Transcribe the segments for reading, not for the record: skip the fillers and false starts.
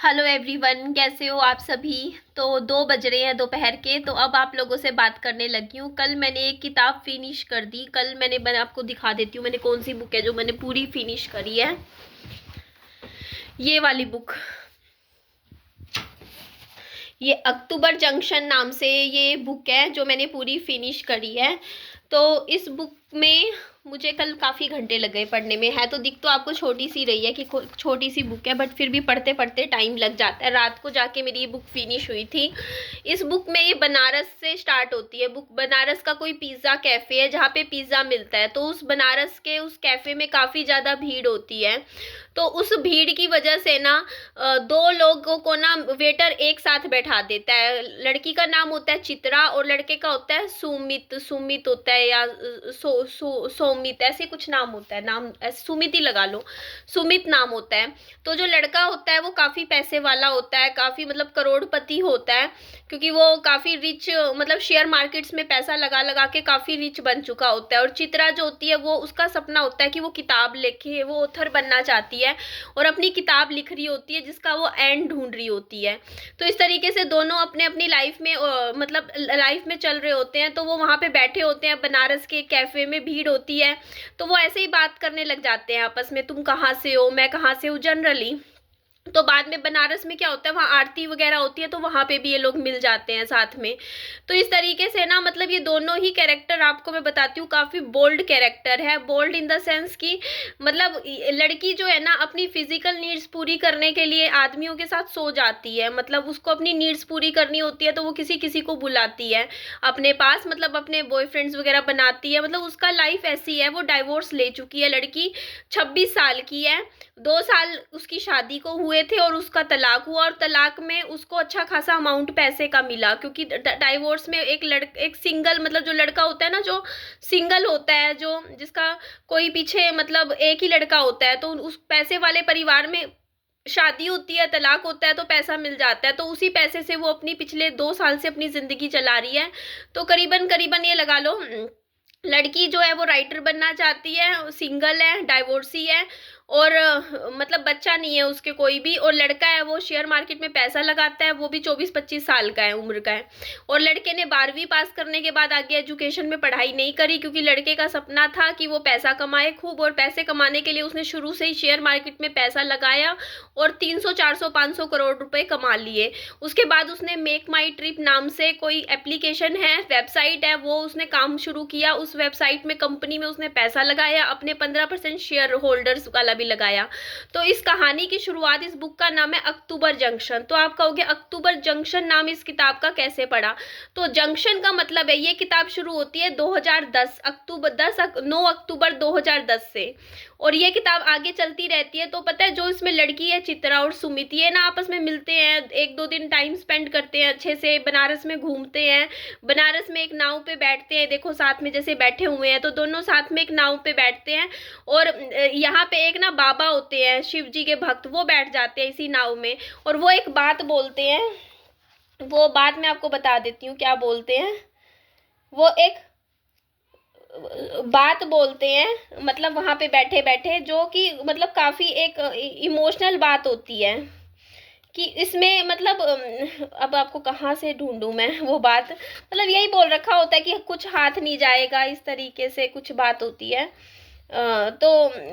Hello everyone, कैसे हो आप सभी। तो 2 बज रहे हैं दोपहर के। तो अब आप लोगों से बात करने लगी हूँ। कल मैंने एक किताब फिनिश कर दी। कल मैंने आपको दिखा देती हूँ मैंने कौन सी बुक है जो मैंने पूरी फिनिश करी है। ये वाली बुक, ये अक्टूबर जंक्शन नाम से ये बुक है जो मैंने पूरी फिनिश करी है। तो इस बुक में मुझे कल काफ़ी घंटे लग गए पढ़ने में। है तो दिख तो आपको छोटी सी रही है कि छोटी सी बुक है, बट फिर भी पढ़ते पढ़ते टाइम लग जाता है। रात को जाके मेरी ये बुक फिनिश हुई थी। इस बुक में ये बनारस से स्टार्ट होती है बुक। बनारस का कोई पिज़्ज़ा कैफ़े है जहाँ पे पिज़्ज़ा मिलता है। तो उस बनारस के उस कैफ़े में काफ़ी ज़्यादा भीड़ होती है। तो उस भीड़ की वजह से ना दो लोगों को ना वेटर एक साथ बैठा देता है। लड़की का नाम होता है चित्रा और लड़के का होता है सुमित। सुमित होता है या सौमित, ऐसे कुछ नाम होता है। नाम सुमित ही लगा लो, सुमित नाम होता है। तो जो लड़का होता है वो काफ़ी पैसे वाला होता है, काफ़ी मतलब करोड़पति होता है, क्योंकि वो काफ़ी रिच, मतलब शेयर मार्केट्स में पैसा लगा लगा के काफ़ी रिच बन चुका होता है। और चित्रा जो होती है वो, उसका सपना होता है कि वो किताब लिखे, वो ऑथर बनना चाहती है और अपनी किताब लिख रही होती है जिसका वो एंड ढूंढ रही होती है। तो इस तरीके से दोनों अपने अपनी लाइफ में मतलब लाइफ में चल रहे होते हैं। तो वो वहाँ पे बैठे होते हैं बनारस के कैफ़े में, भीड़ होती है। तो वो ऐसे ही बात करने लग जाते हैं आपस में, तुम कहाँ से हो, मैं कहाँ से हूँ, जनरली। तो बाद में बनारस में क्या होता है, वहाँ आरती वगैरह होती है तो वहाँ पे भी ये लोग मिल जाते हैं साथ में। तो इस तरीके से ना, मतलब ये दोनों ही कैरेक्टर आपको मैं बताती हूँ, काफ़ी बोल्ड कैरेक्टर है। बोल्ड इन द सेंस कि मतलब लड़की जो है ना अपनी फिजिकल नीड्स पूरी करने के लिए आदमियों के साथ सो जाती है। मतलब उसको अपनी नीड्स पूरी करनी होती है तो वो किसी किसी को बुलाती है अपने पास, मतलब अपने बॉयफ्रेंड्स वगैरह बनाती है। मतलब उसका लाइफ ऐसी है। वो डाइवोर्स ले चुकी है लड़की, 26 साल की है। 2 साल उसकी शादी को हुए थे और उसका तलाक हुआ, और तलाक में उसको अच्छा खासा अमाउंट पैसे का मिला, क्योंकि डाइवोर्स में एक सिंगल, मतलब जो लड़का होता है ना, जो सिंगल होता है, जो जिसका कोई पीछे मतलब एक ही लड़का होता है, तो उस पैसे वाले परिवार में शादी होती है, तलाक होता है तो पैसा मिल जाता है। तो उसी पैसे से वो अपनी पिछले 2 साल से अपनी जिंदगी चला रही है। तो करीबन करीबन ये लगा लो, लड़की जो है वो राइटर बनना चाहती है, सिंगल है, डाइवोर्सी है, और मतलब बच्चा नहीं है उसके कोई भी। और लड़का है वो शेयर मार्केट में पैसा लगाता है, वो भी 24-25 साल का है, उम्र का है। और लड़के ने 12वीं पास करने के बाद आगे एजुकेशन में पढ़ाई नहीं करी, क्योंकि लड़के का सपना था कि वो पैसा कमाए खूब, और पैसे कमाने के लिए उसने शुरू से ही शेयर मार्केट में पैसा लगाया और 300 400 500 करोड़ रुपए कमा लिए। उसके बाद उसने मेक माई ट्रिप नाम से कोई एप्लीकेशन है, वेबसाइट है, वो उसने काम शुरू किया। उस वेबसाइट में, कंपनी में उसने पैसा लगाया, अपने 15% शेयर होल्डर्स वाला भी लगाया। तो इस कहानी की शुरुआत, इस बुक का नाम है अक्टूबर जंक्शन। तो आप कहोगे अक्टूबर जंक्शन नाम इस किताब का कैसे पड़ा। तो जंक्शन का मतलब है, ये किताब शुरू होती है 2010 अक्टूबर 9 अक्टूबर 2010 से, और ये किताब आगे चलती रहती है। तो पता है, जो इसमें लड़की है चित्रा और सुमित, ये ना आपस में मिलते हैं, 1-2 दिन टाइम स्पेंड करते हैं, अच्छे से बनारस में घूमते हैं। बनारस में एक नाव पे बैठते हैं, देखो साथ में जैसे बैठे हुए हैं, तो दोनों साथ में एक नाव पे बैठते हैं। और यहाँ पे एक ना बाबा होते हैं शिव जी के भक्त, वो बैठ जाते हैं इसी नाव में, और वो एक बात बोलते हैं। वो बात मैं आपको बता देती हूँ क्या बोलते हैं। वो एक बात बोलते हैं, मतलब वहां पे बैठे बैठे, जो कि मतलब काफी एक इमोशनल बात होती है। कि इसमें मतलब अब आपको कहाँ से ढूंढूं मैं वो बात। मतलब यही बोल रखा होता है कि कुछ हाथ नहीं जाएगा, इस तरीके से कुछ बात होती है। तो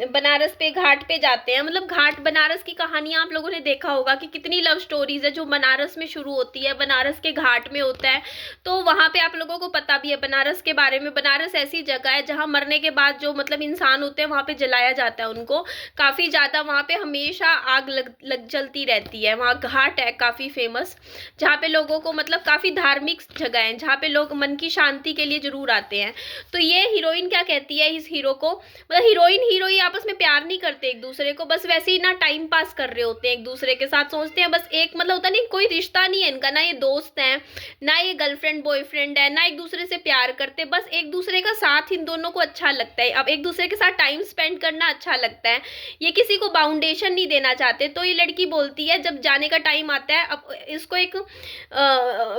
बनारस पे घाट पे जाते हैं, मतलब घाट, बनारस की कहानियां आप लोगों ने देखा होगा कि कितनी लव स्टोरीज है जो बनारस में शुरू होती है, बनारस के घाट में होता है। तो वहां पे आप लोगों को पता भी है बनारस के बारे में। बनारस ऐसी जगह है जहां मरने के बाद जो मतलब इंसान होते हैं वहां पे जलाया जाता है उनको, काफी ज्यादा वहां पे हमेशा आग लग जलती रहती है। वहां घाट है काफी फेमस, जहाँ पे लोगों को, मतलब काफी धार्मिक जगह है जहाँ पे लोग मन की शांति के लिए जरूर आते हैं। तो ये हीरोइन क्या कहती है इस हीरो को, मतलब हीरोइन हीरो ही आपस में प्यार नहीं करते एक दूसरे को, बस वैसे ही ना टाइम पास कर रहे होते हैं एक दूसरे के साथ, सोचते हैं बस एक, मतलब होता नहीं, कोई रिश्ता नहीं है इनका, ना ये दोस्त है, ना ये गर्लफ्रेंड बॉयफ्रेंड है, ना एक दूसरे से प्यार करते, बस एक दूसरे का साथ इन दोनों को अच्छा लगता है। अब एक दूसरे के साथ टाइम स्पेंड करना अच्छा लगता है, ये किसी को बाउंडेशन नहीं देना चाहते। तो ये लड़की बोलती है जब जाने का टाइम आता है, अब इसको एक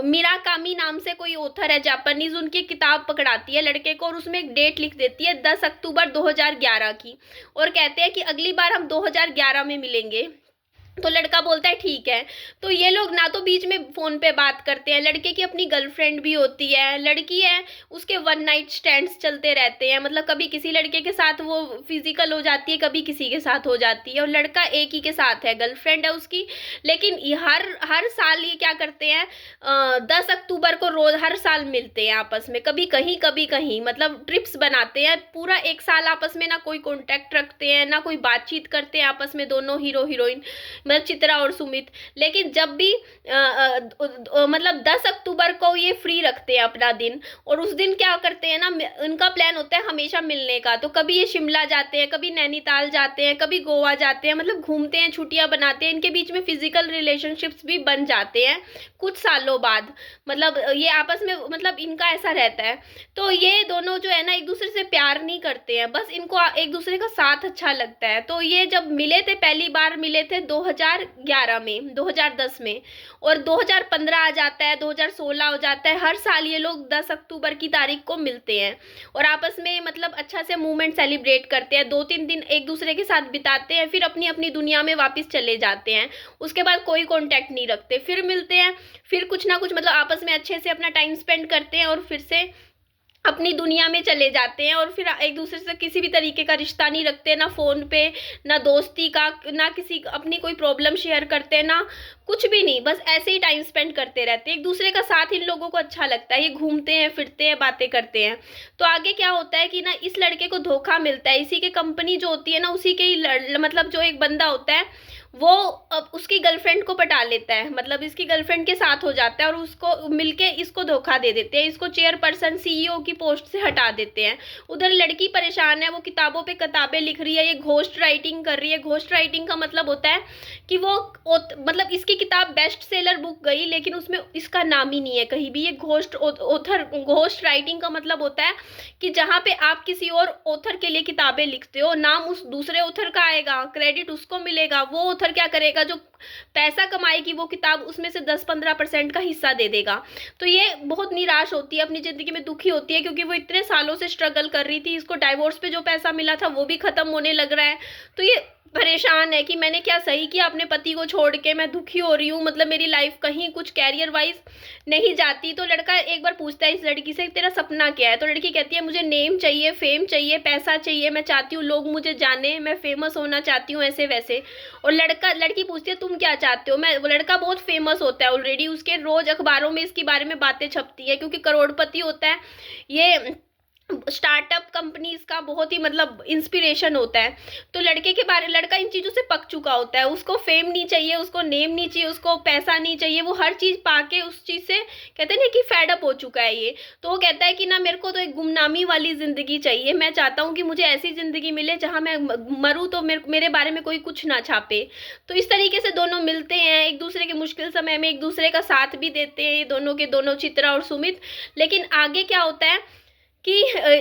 मिराकामी नाम से कोई ऑथर है जापानीज, उनकी किताब पकड़ाती है लड़के को, और उसमें एक डेट लिख देती है 10 अक्टूबर 2011 की, और कहते हैं कि अगली बार हम 2011 में मिलेंगे। तो लड़का बोलता है ठीक है। तो ये लोग ना तो बीच में फ़ोन पे बात करते हैं, लड़के की अपनी गर्लफ्रेंड भी होती है, लड़की है उसके वन नाइट स्टैंड्स चलते रहते हैं, मतलब कभी किसी लड़के के साथ वो फिजिकल हो जाती है, कभी किसी के साथ हो जाती है, और लड़का एक ही के साथ है, गर्लफ्रेंड है उसकी। लेकिन हर हर साल ये क्या करते हैं, 10 अक्टूबर को रोज हर साल मिलते हैं आपस में, कभी कहीं मतलब ट्रिप्स बनाते हैं, पूरा एक साल आपस में ना कोई कॉन्टेक्ट रखते हैं ना कोई बातचीत करते हैं आपस में, दोनों हीरो हीरोइन, मतलब चित्रा और सुमित। लेकिन जब भी मतलब 10 अक्टूबर को ये फ्री रखते हैं अपना दिन, और उस दिन क्या करते हैं ना, उनका प्लान होता है हमेशा मिलने का। तो कभी ये शिमला जाते हैं, कभी नैनीताल जाते हैं, कभी गोवा जाते हैं, मतलब घूमते हैं, छुट्टियां बनाते हैं, इनके बीच में फिजिकल रिलेशनशिप्स भी बन जाते हैं कुछ सालों बाद, मतलब ये आपस में मतलब इनका ऐसा रहता है। तो ये दोनों जो है ना एक दूसरे से प्यार नहीं करते हैं, बस इनको एक दूसरे का साथ अच्छा लगता है। तो ये जब मिले थे, पहली बार मिले थे 2011 में, 2010 में, और 2015 आ जाता है, 2016 हो जाता है, हर साल ये लोग 10 अक्टूबर की तारीख को मिलते हैं और आपस में मतलब अच्छा से मूवमेंट सेलिब्रेट करते हैं, 2-3 दिन एक दूसरे के साथ बिताते हैं, फिर अपनी अपनी दुनिया में वापस चले जाते हैं। उसके बाद कोई कांटेक्ट नहीं रखते, फिर मिलते हैं, फिर कुछ ना कुछ मतलब आपस में अच्छे से अपना टाइम स्पेंड करते हैं, और फिर से अपनी दुनिया में चले जाते हैं, और फिर एक दूसरे से किसी भी तरीके का रिश्ता नहीं रखते, ना फोन पे, ना दोस्ती का, ना किसी अपनी कोई प्रॉब्लम शेयर करते, ना कुछ भी नहीं, बस ऐसे ही टाइम स्पेंड करते रहते हैं। एक दूसरे का साथ इन लोगों को अच्छा लगता है, ये घूमते हैं फिरते हैं बातें करते हैं। तो आगे क्या होता है कि ना इस लड़के को धोखा मिलता है, इसी के कंपनी जो होती है ना उसी के ही मतलब जो एक बंदा होता है वो अब उसकी गर्लफ्रेंड को पटा लेता है, मतलब इसकी गर्लफ्रेंड के साथ हो जाता है, और उसको मिलके इसको धोखा दे देते हैं, इसको चेयरपर्सन सीईओ की पोस्ट से हटा देते हैं। उधर लड़की परेशान है, वो किताबों पे किताबें लिख रही है, ये घोस्ट राइटिंग कर रही है। घोस्ट राइटिंग का मतलब होता है कि वो मतलब इसकी किताब बेस्ट सेलर बुक गई, लेकिन उसमें इसका नाम ही नहीं है कहीं भी। ये घोस्ट ऑथर, घोस्ट राइटिंग का मतलब होता है कि जहाँ पे आप किसी और ऑथर के लिए किताबें लिखते हो, नाम उस दूसरे ऑथर का आएगा, क्रेडिट उसको मिलेगा, वो ऑथर क्या करेगा, जो पैसा कमाएगी वो किताब, उसमें से 10-15% का हिस्सा दे देगा। तो ये बहुत निराश होती है, अपनी जिंदगी में दुखी होती है, क्योंकि वो इतने सालों से स्ट्रगल कर रही थी, इसको डाइवोर्स पे जो पैसा मिला था वो भी खत्म होने लग रहा है। तो ये परेशान है कि मैंने क्या सही किया अपने पति को छोड़ के, मैं दुखी हो रही हूँ, मतलब मेरी लाइफ कहीं कुछ कैरियर वाइज नहीं जाती। तो लड़का एक बार पूछता है इस लड़की से, तेरा सपना क्या है? तो लड़की कहती है मुझे नेम चाहिए, फेम चाहिए, पैसा चाहिए, मैं चाहती हूँ लोग मुझे जाने, मैं फेमस होना चाहती हूँ, ऐसे वैसे। और लड़की पूछती है तुम क्या चाहते हो? वो लड़का बहुत फेमस होता है ऑलरेडी, उसके रोज अखबारों में इसके बारे में बातें छपती है, क्योंकि करोड़पति होता है ये, स्टार्टअप कंपनीज का बहुत ही मतलब इंस्पिरेशन होता है। तो लड़का इन चीजों से पक चुका होता है, उसको फेम नहीं चाहिए, उसको नेम नहीं चाहिए, उसको पैसा नहीं चाहिए, वो हर चीज पाके उस चीज से कहते हैं ना कि फेड अप हो चुका है ये। तो वो कहता है कि ना मेरे को तो एक गुमनामी वाली जिंदगी चाहिए, मैं चाहता हूँ कि मुझे ऐसी जिंदगी मिले जहां मैं मरूं तो मेरे बारे में कोई कुछ ना छापे। तो इस तरीके से दोनों मिलते हैं, एक दूसरे के मुश्किल समय में एक दूसरे का साथ भी देते हैं, ये दोनों के दोनों, चित्रा और सुमित। लेकिन आगे क्या होता है कि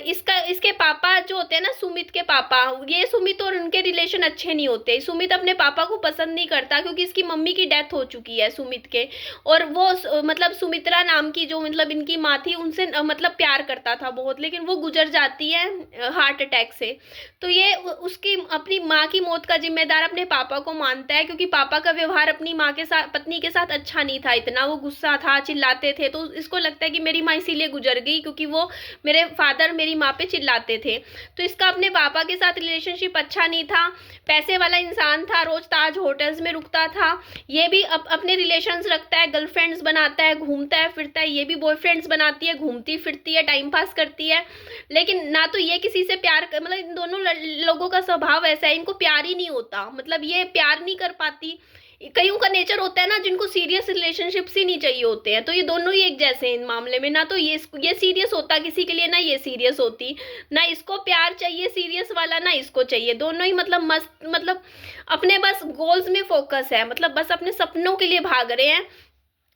इसके पापा जो होते हैं ना, सुमित के पापा, ये सुमित और उनके रिलेशन अच्छे नहीं होते। सुमित अपने पापा को पसंद नहीं करता, क्योंकि इसकी मम्मी की डेथ हो चुकी है सुमित के, और वो मतलब सुमित्रा नाम की जो मतलब इनकी माँ थी उनसे मतलब प्यार करता था बहुत, लेकिन वो गुजर जाती है हार्ट अटैक से। तो ये उसकी अपनी माँ की मौत का जिम्मेदार अपने पापा को मानता है, क्योंकि पापा का व्यवहार अपनी माँ के साथ, पत्नी के साथ अच्छा नहीं था, इतना वो गुस्सा था, चिल्लाते थे। तो इसको लगता है कि मेरी माँ इसीलिए गुजर गई क्योंकि वो मेरे फादर मेरी माँ पे चिल्लाते थे। तो इसका अपने पापा के साथ रिलेशनशिप अच्छा नहीं था, पैसे वाला इंसान था, रोज ताज होटल्स में रुकता था। ये भी अपने रिलेशंस रखता है, गर्लफ्रेंड्स बनाता है, घूमता है फिरता है, ये भी बॉयफ्रेंड्स बनाती है, घूमती फिरती है, टाइम पास करती है। लेकिन ना तो ये किसी से प्यार मतलब इन दोनों लोगों का स्वभाव ऐसा है, इनको प्यार ही नहीं होता, मतलब ये प्यार नहीं कर पाती। कईयों का नेचर होता है ना जिनको सीरियस रिलेशनशिप्स ही नहीं चाहिए होते हैं, तो ये दोनों ही एक जैसे हैं इन मामले में। ना तो ये सीरियस होता किसी के लिए, ना ये सीरियस होती, ना इसको प्यार चाहिए सीरियस वाला, ना इसको चाहिए। दोनों ही मतलब मस्त, मतलब अपने बस गोल्स में फोकस है, मतलब बस अपने सपनों के लिए भाग रहे हैं,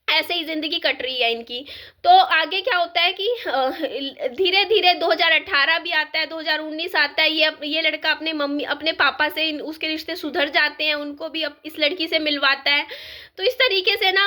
ऐसे ही जिंदगी कट रही है इनकी। तो आगे क्या होता है कि धीरे धीरे 2018 भी आता है, 2019 आता है, ये लड़का अपने पापा से उसके रिश्ते सुधर जाते हैं, उनको भी इस लड़की से मिलवाता है। तो इस तरीके से ना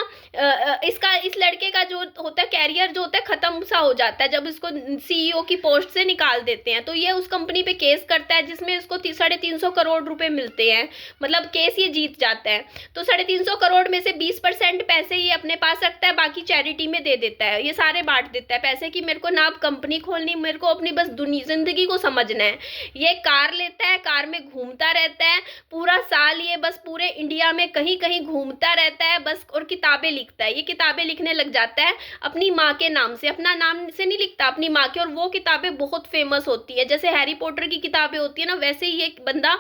इसका इस लड़के का जो होता है कैरियर जो होता है खत्म सा हो जाता है जब इसको सीईओ की पोस्ट से निकाल देते हैं। तो ये उस कंपनी पे केस करता है जिसमें इसको 350 करोड़ रुपए मिलते हैं, मतलब केस ये जीत जाता है। तो 350 करोड़ में से 20% पैसे ये अपने पास रखता है, बाकी चैरिटी में दे देता है, ये सारे बांट देता है पैसे कि मेरे को ना अब कंपनी खोलनी, मेरे को अपनी बस जिंदगी को समझना है। ये कार लेता है, कार में घूमता रहता है पूरा साल, ये बस पूरे इंडिया में कहीं कहीं घूमता रहता है बस, और किताबें लिखता है। ये किताबें लिखने लग जाता है अपनी माँ के नाम से, अपना नाम से नहीं लिखता, अपनी माँ के। और वो किताबें बहुत फेमस होती है, जैसे हैरी पॉटर की किताबें होती है ना, वैसे ही एक बंदा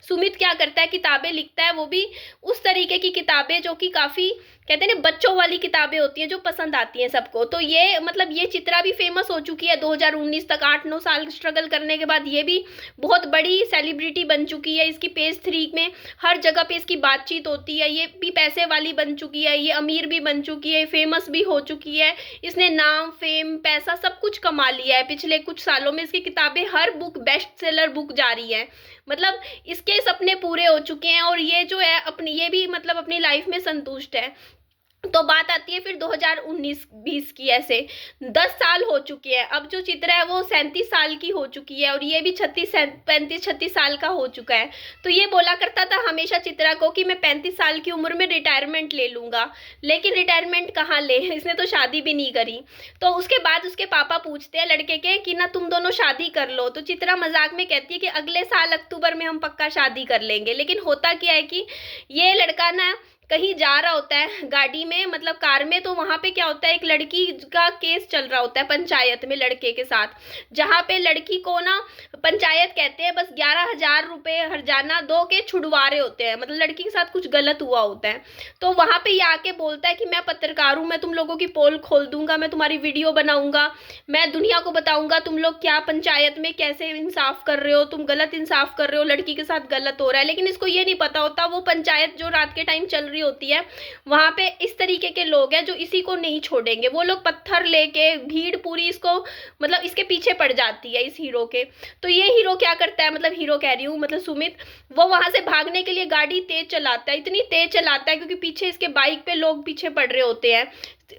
सुमित क्या करता है, किताबें लिखता है, वो भी उस तरीके की किताबें जो कि काफी कहते हैं ना बच्चों वाली किताबें होती हैं जो पसंद आती हैं सबको। तो ये मतलब ये चित्रा भी फेमस हो चुकी है 2019 तक, 8-9 साल स्ट्रगल करने के बाद ये भी बहुत बड़ी सेलिब्रिटी बन चुकी है। इसकी पेज 3 में हर जगह पे इसकी बातचीत होती है, ये भी पैसे वाली बन चुकी है, ये अमीर भी बन चुकी है, फेमस भी हो चुकी है, इसने नाम फेम पैसा सब कुछ कमा लिया है पिछले कुछ सालों में। इसकी किताबें हर बुक बेस्ट सेलर बुक जा रही है, मतलब इसके सपने पूरे हो चुके हैं। और ये जो है अपनी ये भी मतलब अपनी लाइफ में संतुष्ट है। तो बात आती है फिर 2019-20 की, ऐसे 10 साल हो चुके हैं। अब जो चित्रा है वो 37 साल की हो चुकी है और ये भी 35-36 साल का हो चुका है। तो ये बोला करता था हमेशा चित्रा को कि मैं 35 साल की उम्र में रिटायरमेंट ले लूंगा, लेकिन रिटायरमेंट कहाँ ले, इसने तो शादी भी नहीं करी। तो उसके बाद उसके पापा पूछते हैं लड़के के कि ना तुम दोनों शादी कर लो। तो चित्रा मजाक में कहती है कि अगले साल अक्टूबर में हम पक्का शादी कर लेंगे। लेकिन होता क्या है कि ये लड़का ना कहीं जा रहा होता है गाड़ी में, मतलब कार में, तो वहां पे क्या होता है एक लड़की का केस चल रहा होता है पंचायत में लड़के के साथ, जहां पे लड़की को ना पंचायत कहते हैं बस 11,000 रुपए हर्जाना दो के छुड़वा रहे होते हैं, मतलब लड़की के साथ कुछ गलत हुआ होता है। तो वहां पे ये आके बोलता है कि मैं पत्रकार हूं, मैं तुम लोगों की पोल खोल दूंगा, मैं तुम्हारी वीडियो बनाऊंगा, मैं दुनिया को बताऊंगा तुम लोग क्या पंचायत में कैसे इंसाफ कर रहे हो, तुम गलत इंसाफ कर रहे हो, लड़की के साथ गलत हो रहा है। लेकिन इसको ये नहीं पता होता वो पंचायत जो रात के टाइम चल रही होती है वहां पे इस तरीके के लोग हैं जो इसी को नहीं छोड़ेंगे। वो लोग पत्थर लेके भीड़ पूरी इसको मतलब इसके पीछे पड़ जाती है इस हीरो के। तो ये हीरो क्या करता है, मतलब हीरो कह रही हूँ मतलब सुमित, वो वहां से भागने के लिए गाड़ी तेज चलाता है, इतनी तेज चलाता है क्योंकि पीछे इसके बाइक पे लोग पीछे पड़ रहे होते हैं।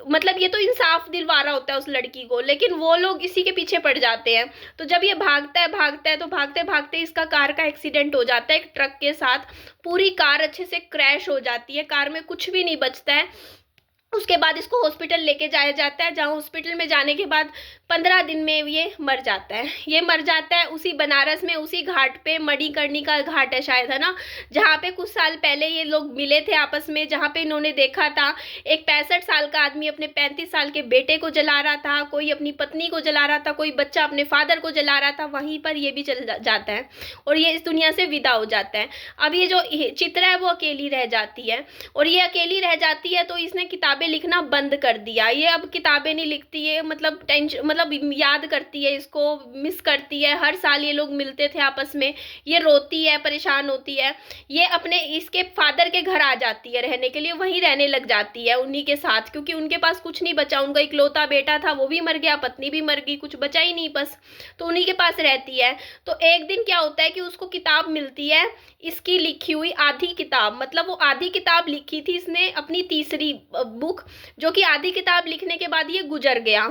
मतलब ये तो इंसाफ दिलवा रहा होता है उस लड़की को, लेकिन वो लोग इसी के पीछे पड़ जाते हैं। तो जब ये भागता है तो भागते भागते इसका कार का एक्सीडेंट हो जाता है एक ट्रक के साथ, पूरी कार अच्छे से क्रैश हो जाती है, कार में कुछ भी नहीं बचता है। उसके बाद इसको हॉस्पिटल लेके जाया जाता है, जहाँ हॉस्पिटल में जाने के बाद 15 दिन में ये मर जाता है। ये मर जाता है उसी बनारस में, उसी घाट पे, मणिकर्णिका घाट है शायद, है ना, जहाँ पे कुछ साल पहले ये लोग मिले थे आपस में, जहाँ पे इन्होंने देखा था एक 65 साल का आदमी अपने 35 साल के बेटे को जला रहा था, कोई अपनी पत्नी को जला रहा था, कोई बच्चा अपने फादर को जला रहा था, वहीं पर ये भी चल जाता है और ये इस दुनिया से विदा हो जाता है। अब ये जो चित्रा है वो अकेली रह जाती है, और ये अकेली रह जाती है तो इसने किताबें लिखना बंद कर दिया। ये अब किताबें नहीं लिखती है, मतलब टेंशन, मतलब याद करती है, इसको मिस करती है। हर साल ये लोग मिलते थे आपस में, ये रोती है, परेशान होती है। ये अपने इसके फादर के घर आ जाती है रहने के लिए, वहीं रहने लग जाती है उन्हीं के साथ, क्योंकि उनके पास कुछ नहीं बचा, उनका इकलौता बेटा था वो भी मर गया, पत्नी भी मर गई, कुछ बचा ही नहीं बस, तो उन्हीं के पास रहती है। तो एक दिन क्या होता है कि उसको किताब मिलती है, इसकी लिखी हुई आधी किताब, मतलब वो आधी किताब लिखी थी इसने अपनी तीसरी बुक, जो कि आधी किताब लिखने के बाद ये गुजर गया,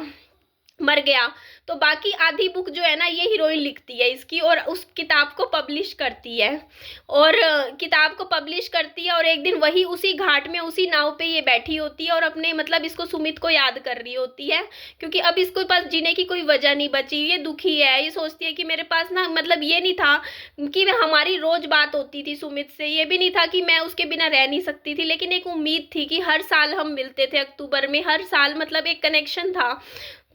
मर गया। तो बाकी आधी बुक जो है ना ये हीरोइन लिखती है इसकी, और उस किताब को पब्लिश करती है, और किताब को पब्लिश करती है। और एक दिन वही उसी घाट में उसी नाव पे ये बैठी होती है और अपने मतलब इसको सुमित को याद कर रही होती है, क्योंकि अब इसको पास जीने की कोई वजह नहीं बची। ये दुखी है, ये सोचती है कि मेरे पास ना मतलब ये नहीं था कि हमारी रोज बात होती थी सुमित से, ये भी नहीं था कि मैं उसके बिना रह नहीं सकती थी, लेकिन एक उम्मीद थी कि हर साल हम मिलते थे अक्टूबर में, हर साल मतलब एक कनेक्शन था।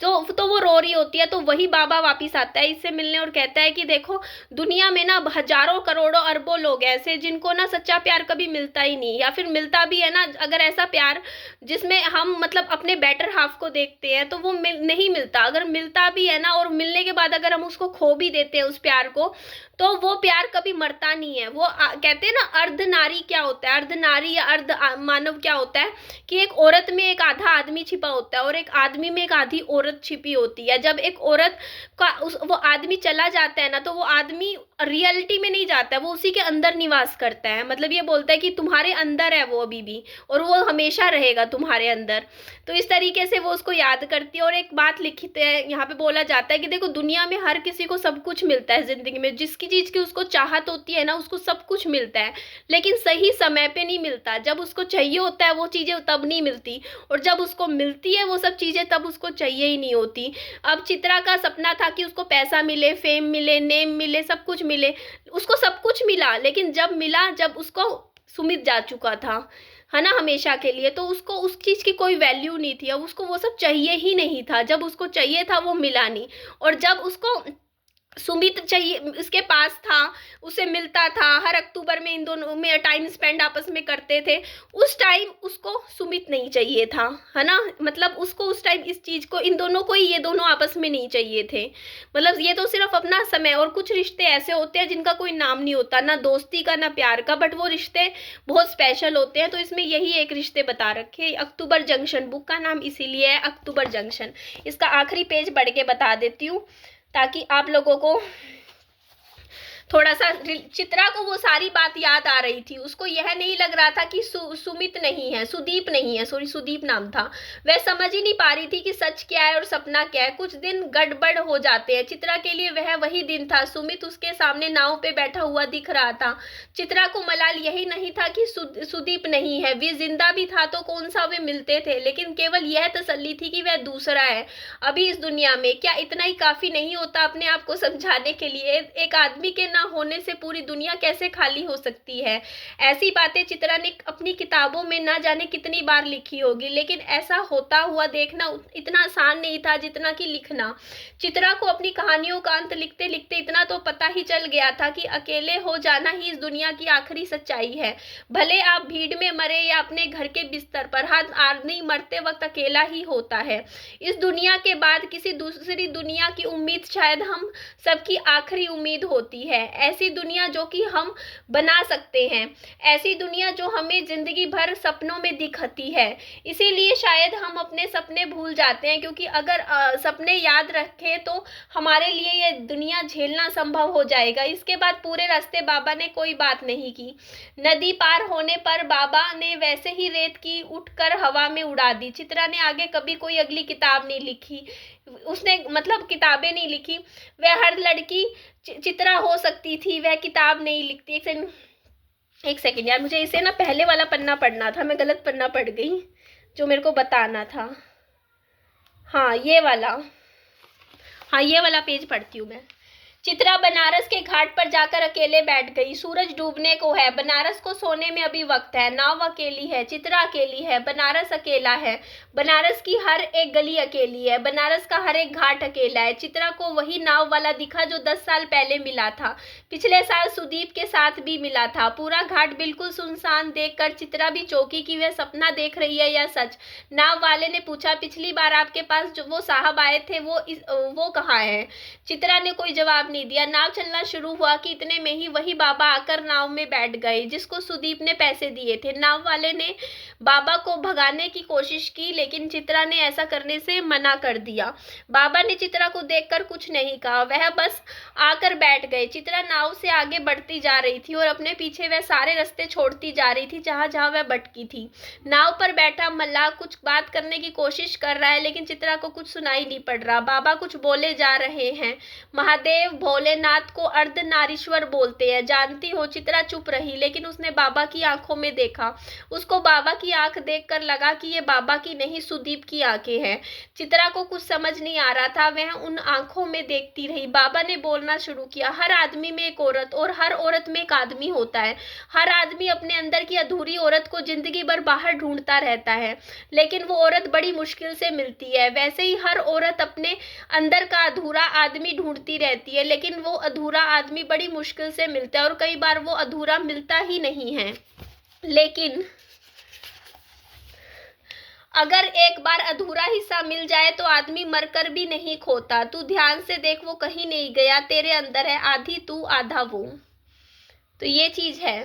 तो वो रो रही होती है। तो वही बाबा वापिस आता है इससे मिलने और कहता है कि देखो दुनिया में ना हजारों करोड़ों अरबों लोग ऐसे जिनको ना सच्चा प्यार कभी मिलता ही नहीं, या फिर मिलता भी है ना अगर ऐसा प्यार जिसमें हम मतलब अपने बेटर हाफ को देखते हैं, तो वो नहीं मिलता। अगर मिलता भी है ना और मिलने के बाद अगर हम उसको खो भी देते हैं उस प्यार को, तो वो प्यार कभी मरता नहीं है। वो कहते हैं ना अर्ध नारी क्या होता है, अर्ध नारी या अर्ध मानव क्या होता है कि एक औरत में एक आधा आदमी छिपा होता है और एक आदमी में एक आधी औरत औरत छिपी होती है। जब एक औरत का वो आदमी चला जाता है ना, तो वो आदमी रियलिटी में नहीं जाता है, वो उसी के अंदर निवास करता है। मतलब ये बोलता है कि तुम्हारे अंदर है वो अभी भी, और वो हमेशा रहेगा तुम्हारे अंदर। तो इस तरीके से वो उसको याद करती है। और एक बात लिखते हैं यहाँ पे, बोला जाता है कि देखो दुनिया में हर किसी को सब कुछ मिलता है जिंदगी में, जिसकी चीज की उसको चाहत होती है ना, उसको सब कुछ मिलता है, लेकिन सही समय पे नहीं मिलता। जब उसको चाहिए होता है वो चीजें तब नहीं मिलती, और जब उसको मिलती है वो सब चीजें तब उसको चाहिए ही नहीं होती। अब चित्रा का सपना था कि उसको पैसा मिले, फेम मिले, नेम मिले, सब कुछ मिले। उसको सब कुछ मिला, लेकिन जब मिला, जब उसको सुमित जा चुका था, है ना, हमेशा के लिए, तो उसको उस चीज की कोई वैल्यू नहीं थी। अब उसको वो सब चाहिए ही नहीं था। जब उसको चाहिए था वो मिला नहीं, और जब उसको सुमित चाहिए, इसके पास था, उसे मिलता था, हर अक्टूबर में इन दोनों में टाइम स्पेंड आपस में करते थे, उस टाइम उसको सुमित नहीं चाहिए था, है ना। मतलब उसको उस टाइम इस चीज को, इन दोनों को ही, ये दोनों आपस में नहीं चाहिए थे। मतलब ये तो सिर्फ अपना समय। और कुछ रिश्ते ऐसे होते हैं जिनका कोई नाम नहीं होता, ना दोस्ती का ना प्यार का, बट वो रिश्ते बहुत स्पेशल होते हैं। तो इसमें यही एक रिश्ते बता रखे। अक्टूबर जंक्शन, बुक का नाम इसीलिए है अक्टूबर जंक्शन। इसका आखिरी पेज पढ़ के बता देती हूँ ताकि आप लोगों को थोड़ा सा, चित्रा को वो सारी बात याद आ रही थी। उसको यह नहीं लग रहा था कि सुमित नहीं है, सुदीप नहीं है, सॉरी सुदीप नाम था। वह समझ ही नहीं पा रही थी कि सच क्या है और सपना क्या है। कुछ दिन गड़बड़ हो जाते हैं। चित्रा के लिए वह वही दिन था। सुमित उसके सामने नाव पे बैठा हुआ दिख रहा था। चित्रा को मलाल यही नहीं था कि सुदीप नहीं है, वे जिंदा भी था तो कौन सा वे मिलते थे, लेकिन केवल यह तसल्ली थी कि वह दूसरा है अभी इस दुनिया में। क्या इतना ही काफी नहीं होता अपने आप को समझाने के लिए? एक आदमी के ना होने से पूरी दुनिया कैसे खाली हो सकती है? ऐसी बातें चित्रा ने अपनी किताबों में ना जाने कितनी बार लिखी होगी, लेकिन ऐसा होता हुआ देखना इतना आसान नहीं था जितना कि लिखना। चित्रा को अपनी कहानियों का अंत लिखते लिखते इतना तो पता ही चल गया था कि अकेले हो जाना ही इस दुनिया की आखिरी सच्चाई है। भले आप भीड़ में मरे या अपने घर के बिस्तर पर, हर आदमी मरते वक्त अकेला ही होता है। इस दुनिया के बाद किसी दूसरी दुनिया की उम्मीद शायद हम सबकी आखिरी उम्मीद होती है। ऐसी दुनिया जो कि हम बना सकते हैं, ऐसी दुनिया जो हमें जिंदगी भर सपनों में दिखती है। इसीलिए शायद हम अपने सपने भूल जाते हैं, क्योंकि अगर सपने याद रखें तो हमारे लिए ये दुनिया झेलना संभव हो जाएगा। इसके बाद पूरे रास्ते बाबा ने कोई बात नहीं की। नदी पार होने पर बाबा ने वैसे ही रेत की उठकर हवा में उड़ा दी। चित्रा ने आगे कभी कोई अगली किताब नहीं लिखी। उसने मतलब किताबें नहीं लिखी। वह हर लड़की चित्रा हो सकती थी, वह किताब नहीं लिखती। एक सेकंड यार, मुझे इसे ना पहले वाला पन्ना पढ़ना था, मैं गलत पन्ना पढ़ गई जो मेरे को बताना था। हाँ ये वाला, हाँ ये वाला पेज पढ़ती हूँ मैं। चित्रा बनारस के घाट पर जाकर अकेले बैठ गई। सूरज डूबने को है, बनारस को सोने में अभी वक्त है। नाव अकेली है, चित्रा अकेली है, बनारस अकेला है, बनारस की हर एक गली अकेली है, बनारस का हर एक घाट अकेला है। चित्रा को वही नाव वाला दिखा जो 10 साल पहले मिला था, पिछले साल सुदीप के साथ भी मिला था। पूरा घाट बिल्कुल सुनसान देखकर चित्रा भी चौंकी कि वह सपना देख रही है या सच। नाव वाले ने पूछा, पिछली बार आपके पास जो वो साहब आए थे वो कहाँ है? चित्रा ने कोई जवाब नहीं दिया। नाव चलना शुरू हुआ कि इतने में ही वही बाबा आकर नाव में बैठ गए जिसको सुदीप ने पैसे दिए थे। नाव वाले ने बाबा को भगाने की कोशिश की, लेकिन चित्रा ने ऐसा करने से मना कर दिया। बाबा ने चित्रा को देखकर कुछ नहीं कहा, वह बस आकर बैठ गए। चित्रा नाव से आगे बढ़ती जा रही थी और अपने पीछे वह सारे रास्ते छोड़ती जा रही थी जहां जहां वह भटकी थी। नाव पर बैठा मल्लाह कुछ बात करने की कोशिश कर रहा है, लेकिन चित्रा को कुछ सुनाई नहीं पड़ रहा। बाबा कुछ बोले जा रहे हैं। महादेव भोलेनाथ को अर्धनारीश्वर बोलते हैं, जानती हो? चित्रा चुप रही, लेकिन उसने बाबा की आंखों में देखा। उसको बाबा की आंख देखकर लगा कि ये बाबा की नहीं, सुदीप की आंखें हैं। चित्रा को कुछ समझ नहीं आ रहा था, वह उन आंखों में देखती रही। बाबा ने बोलना शुरू किया, हर आदमी में एक औरत और हर औरत में एक आदमी होता है। हर आदमी अपने अंदर की अधूरी औरत को जिंदगी भर बाहर ढूंढता रहता है, लेकिन वो औरत बड़ी मुश्किल से मिलती है। वैसे ही हर औरत अपने अंदर का अधूरा आदमी ढूंढती रहती है, लेकिन वो अधूरा आदमी बड़ी मुश्किल से मिलता है और कई बार वो अधूरा मिलता ही नहीं है। लेकिन अगर एक बार अधूरा हिस्सा मिल जाए तो आदमी मरकर भी नहीं खोता। तू ध्यान से देख, वो कहीं नहीं गया, तेरे अंदर है, आधी तू आधा वो। तो ये चीज है।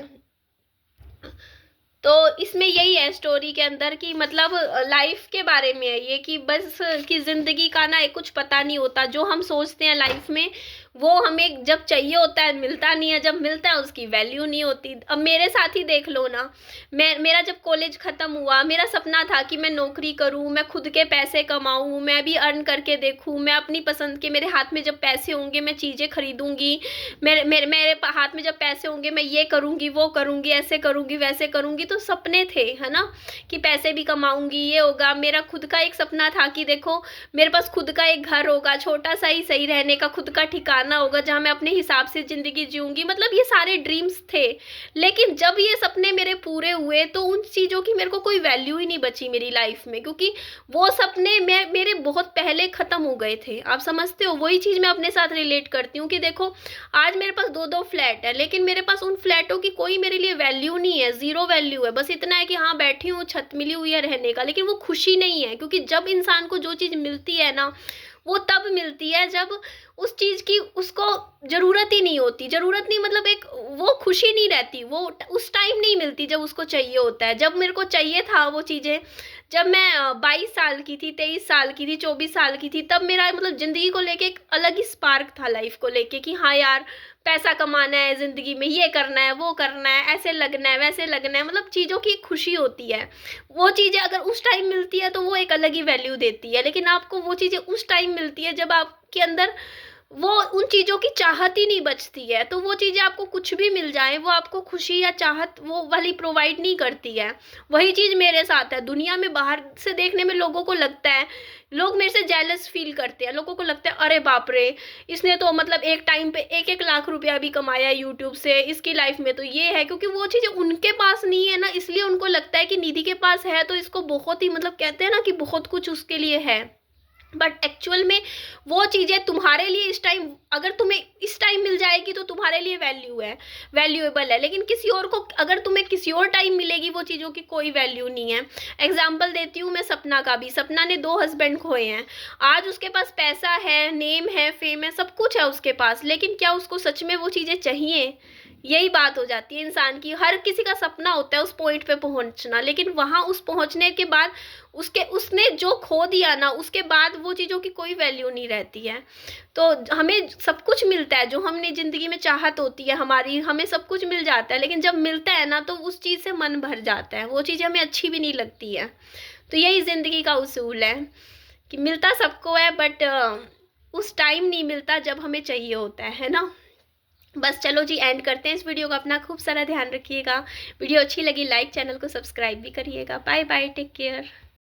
तो इसमें यही है स्टोरी के अंदर कि मतलब लाइफ के बारे में है ये, कि बस कि ज़िंदगी का ना एक कुछ पता नहीं होता। जो हम सोचते हैं लाइफ में वो हमें जब चाहिए होता है मिलता नहीं है, जब मिलता है उसकी वैल्यू नहीं होती। अब मेरे साथ ही देख लो ना, मेरा जब कॉलेज ख़त्म हुआ, मेरा सपना था कि मैं नौकरी करूं, मैं खुद के पैसे कमाऊं, मैं भी अर्न करके देखूं, मैं अपनी पसंद के, मेरे हाथ में जब पैसे होंगे मैं चीज़ें खरीदूंगी, मेरे हाथ में जब पैसे होंगे मैं ये करूंगी वो करूंगी, ऐसे करूंगी वैसे करूंगी। तो सपने थे, है ना, कि पैसे भी कमाऊंगी, ये होगा। मेरा खुद का एक सपना था कि देखो मेरे पास खुद का एक घर होगा, छोटा सा ही सही, रहने का खुद का ठिकाना होगा जहां मैं अपने हिसाब से जिंदगी जीऊंगी। मतलब ये सारे ड्रीम्स थे। लेकिन जब ये सपने मेरे पूरे हुए तो उन चीज़ों की मेरे को कोई वैल्यू ही नहीं बची मेरी लाइफ में, क्योंकि वो सपने मेरे बहुत पहले ख़त्म हो गए थे। आप समझते हो, वही चीज़ मैं अपने साथ रिलेट करती हूँ कि देखो आज मेरे पास 2-2 फ्लैट है, लेकिन मेरे पास उन फ्लैटों की कोई मेरे लिए वैल्यू नहीं है, ज़ीरो वैल्यू है। बस इतना है कि हाँ बैठी हूँ, छत मिली हुई है रहने का, लेकिन वो खुशी नहीं है। क्योंकि जब इंसान को जो चीज़ मिलती है ना, वो तब मिलती है जब उस चीज़ की उसको ज़रूरत ही नहीं होती। ज़रूरत नहीं मतलब एक वो खुशी नहीं रहती, वो उस टाइम नहीं मिलती जब उसको चाहिए होता है। जब मेरे को चाहिए था वो चीज़ें, जब मैं 22 साल की थी, 23 साल की थी, 24 साल की थी, तब मेरा मतलब ज़िंदगी को लेके एक अलग ही स्पार्क था लाइफ को लेके, कि हाँ यार पैसा कमाना है ज़िंदगी में, ये करना है वो करना है, ऐसे लगना है वैसे लगना है। मतलब चीज़ों की खुशी होती है। वो चीज़ें अगर उस टाइम मिलती है तो वो एक अलग ही वैल्यू देती है। लेकिन आपको वो चीज़ें उस टाइम मिलती है जब आपके अंदर वो उन चीज़ों की चाहत ही नहीं बचती है। तो वो चीज़ें आपको कुछ भी मिल जाए, वो आपको खुशी या चाहत वो वाली प्रोवाइड नहीं करती है। वही चीज़ मेरे साथ है। दुनिया में बाहर से देखने में लोगों को लगता है, लोग मेरे से जेलस फील करते हैं। लोगों को लगता है अरे बाप रे, इसने तो मतलब एक टाइम पे 1-1 लाख रुपया भी कमाया यूट्यूब से, इसकी लाइफ में तो ये है। क्योंकि वो चीज़ें उनके पास नहीं है ना, इसलिए उनको लगता है कि निधि के पास है तो इसको बहुत ही मतलब कहते हैं ना कि बहुत कुछ उसके लिए है। बट एक्चुअल में वो चीज़ें तुम्हारे लिए इस टाइम, अगर तुम्हें इस टाइम मिल जाएगी तो तुम्हारे लिए वैल्यू है, वैल्यूएबल है। लेकिन किसी और को अगर तुम्हें किसी और टाइम मिलेगी वो चीज़ों की कोई वैल्यू नहीं है। एग्जाम्पल देती हूँ मैं सपना का भी। सपना ने 2 हस्बैंड खोए हैं। आज उसके पास पैसा है, नेम है, फेम है, सब कुछ है उसके पास, लेकिन क्या उसको सच में वो चीज़ें चाहिए? यही बात हो जाती है इंसान की। हर किसी का सपना होता है उस पॉइंट पे पहुंचना, लेकिन वहां उस पहुंचने के बाद उसने जो खो दिया ना, उसके बाद वो चीज़ों की कोई वैल्यू नहीं रहती है। तो हमें सब कुछ मिलता है जो हमने ज़िंदगी में चाहत होती है हमारी, हमें सब कुछ मिल जाता है, लेकिन जब मिलता है ना तो उस चीज़ से मन भर जाता है, वो चीज़ हमें अच्छी भी नहीं लगती है। तो यही ज़िंदगी का उसूल है कि मिलता सबको है, बट उस टाइम नहीं मिलता जब हमें चाहिए होता है ना। बस चलो जी, एंड करते हैं इस वीडियो को। अपना खूब सारा ध्यान रखिएगा। वीडियो अच्छी लगी लाइक, चैनल को सब्सक्राइब भी करिएगा। Bye bye, take care.